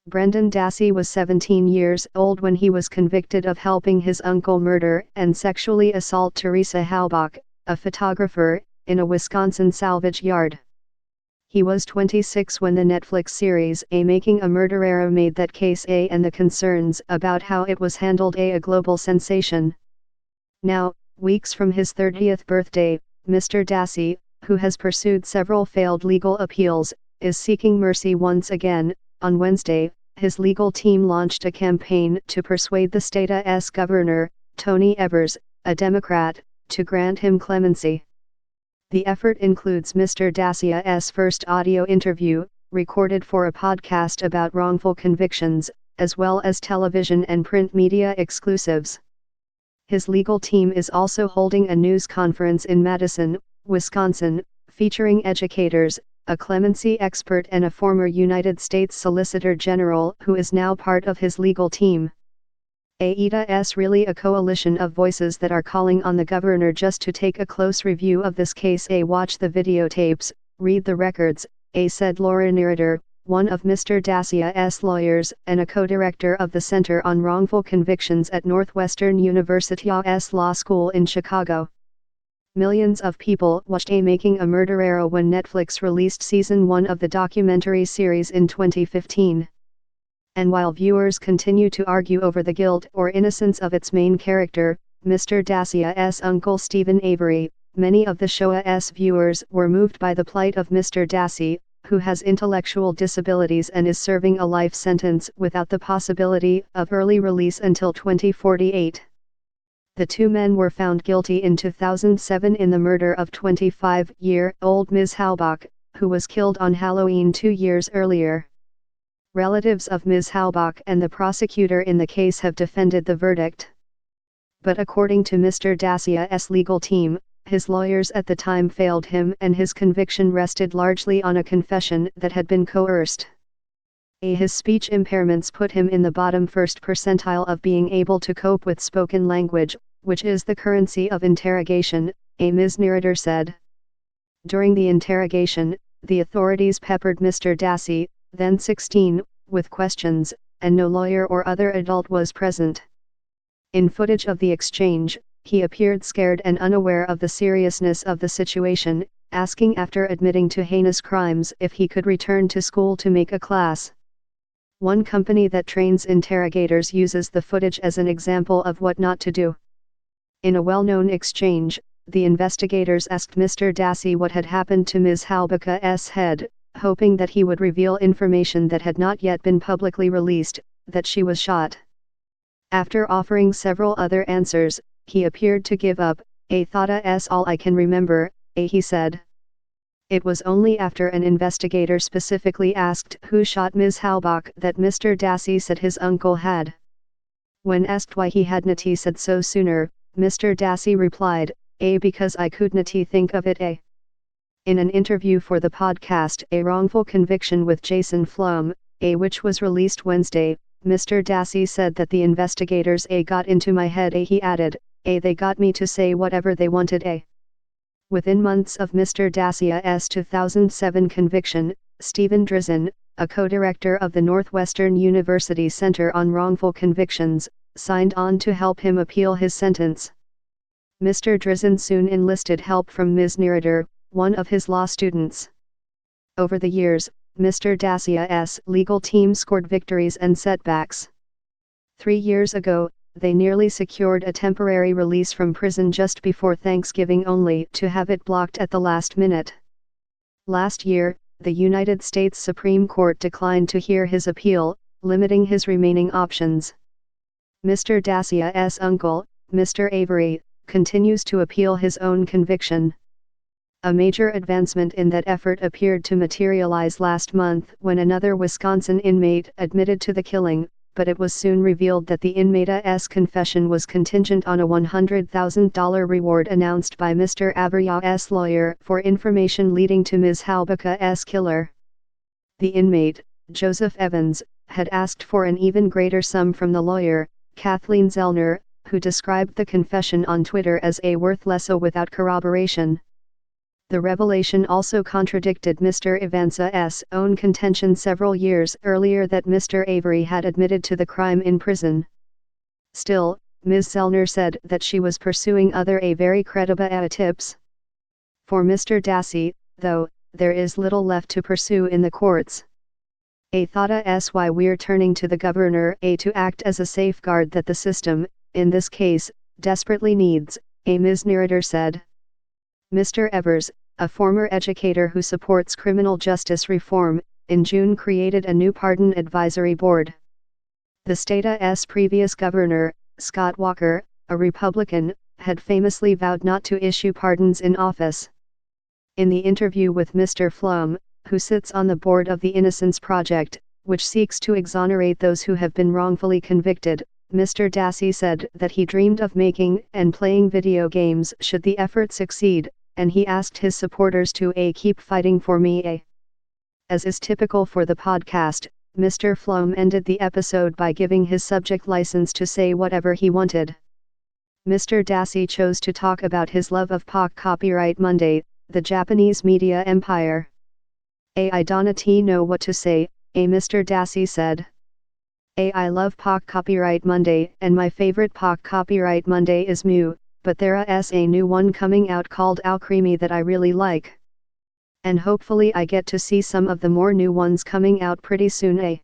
Brendan Dassey was 17 years old when he was convicted of helping his uncle murder and sexually assault Teresa Halbach, a photographer, in a Wisconsin salvage yard. He was 26 when the Netflix series Making a Murderer made that case and the concerns about how it was handled a global sensation. Now, weeks from his 30th birthday, Mr. Dassey, who has pursued several failed legal appeals, is seeking mercy once again. On Wednesday, his legal team launched a campaign to persuade the state's governor, Tony Evers, a Democrat, to grant him clemency. The effort includes Mr. Dassey's first audio interview, recorded for a podcast about wrongful convictions, as well as television and print media exclusives. His legal team is also holding a news conference in Madison, Wisconsin, featuring educators, a clemency expert and a former United States Solicitor General who is now part of his legal team. It's really a coalition of voices that are calling on the governor just to take a close review of this case. Watch the videotapes, read the records, said Laura Nereter, one of Mr. Dassey's lawyers and a co-director of the Center on Wrongful Convictions at Northwestern University's Law School in Chicago. Millions of people watched Making a Murderer when Netflix released Season 1 of the documentary series in 2015. And while viewers continue to argue over the guilt or innocence of its main character, Mr. Dassey's uncle Stephen Avery, many of the show's viewers were moved by the plight of Mr. Dassey, who has intellectual disabilities and is serving a life sentence without the possibility of early release until 2048. The two men were found guilty in 2007 in the murder of 25-year-old Ms. Halbach, who was killed on Halloween 2 years earlier. Relatives of Ms. Halbach and the prosecutor in the case have defended the verdict. But according to Mr. Dassey's legal team, his lawyers at the time failed him and his conviction rested largely on a confession that had been coerced. His speech impairments put him in the bottom first percentile of being able to cope with spoken language, which is the currency of interrogation, Ms. Nereter said. During the interrogation, the authorities peppered Mr. Dassey, then 16, with questions, and no lawyer or other adult was present. In footage of the exchange, he appeared scared and unaware of the seriousness of the situation, asking after admitting to heinous crimes if he could return to school to make a class. One company that trains interrogators uses the footage as an example of what not to do. In a well-known exchange, the investigators asked Mr. Dassey what had happened to Ms. Halbach's head, hoping that he would reveal information that had not yet been publicly released, that she was shot. After offering several other answers, he appeared to give up. That's all I can remember, he said. It was only after an investigator specifically asked who shot Ms. Halbach that Mr. Dassey said his uncle had. When asked why he hadn't said so sooner, Mr. Dassey replied, because I couldn't think of it. In an interview for the podcast A Wrongful Conviction with Jason Flom, which was released Wednesday, Mr. Dassey said that the investigators got into my head. He added, they got me to say whatever they wanted. Within months of Mr. Dassey's 2007 conviction, Stephen Drizin, a co-director of the Northwestern University Center on Wrongful Convictions, signed on to help him appeal his sentence. Mr. Drizin soon enlisted help from Ms. Nereter, one of his law students. Over the years, Mr. Dassey's legal team scored victories and setbacks. 3 years ago, they nearly secured a temporary release from prison just before Thanksgiving only to have it blocked at the last minute. Last year, the United States Supreme Court declined to hear his appeal, limiting his remaining options. Mr. Dassey's uncle, Mr. Avery, continues to appeal his own conviction. A major advancement in that effort appeared to materialize last month when another Wisconsin inmate admitted to the killing, but it was soon revealed that the inmate's confession was contingent on a $100,000 reward announced by Mr. Avery's lawyer for information leading to Ms. Halbach's killer. The inmate, Joseph Evans, had asked for an even greater sum from the lawyer, Kathleen Zellner, who described the confession on Twitter as a worthless without corroboration. The revelation also contradicted Mr. Evansa's own contention several years earlier that Mr. Avery had admitted to the crime in prison. Still, Ms. Zellner said that she was pursuing other very credible tips. For Mr. Dassey, though, there is little left to pursue in the courts. I thought why we're turning to the governor to act as a safeguard that the system, in this case, desperately needs, Ms. Narrator said. Mr. Evers, a former educator who supports criminal justice reform, in June created a new pardon advisory board. The state's previous governor, Scott Walker, a Republican, had famously vowed not to issue pardons in office. In the interview with Mr. Flum, who sits on the board of the Innocence Project, which seeks to exonerate those who have been wrongfully convicted, Mr. Dassey said that he dreamed of making and playing video games should the effort succeed, and he asked his supporters to keep fighting for me. As is typical for the podcast, Mr. Flum ended the episode by giving his subject license to say whatever he wanted. Mr. Dassey chose to talk about his love of POC Copyright Monday, the Japanese media empire. I don't know what to say, Mr. Dassey said. I love POC Copyright Monday, and my favorite POC Copyright Monday is Mew, but there is a new one coming out called Al Creamy that I really like. And hopefully I get to see some of the more new ones coming out pretty soon.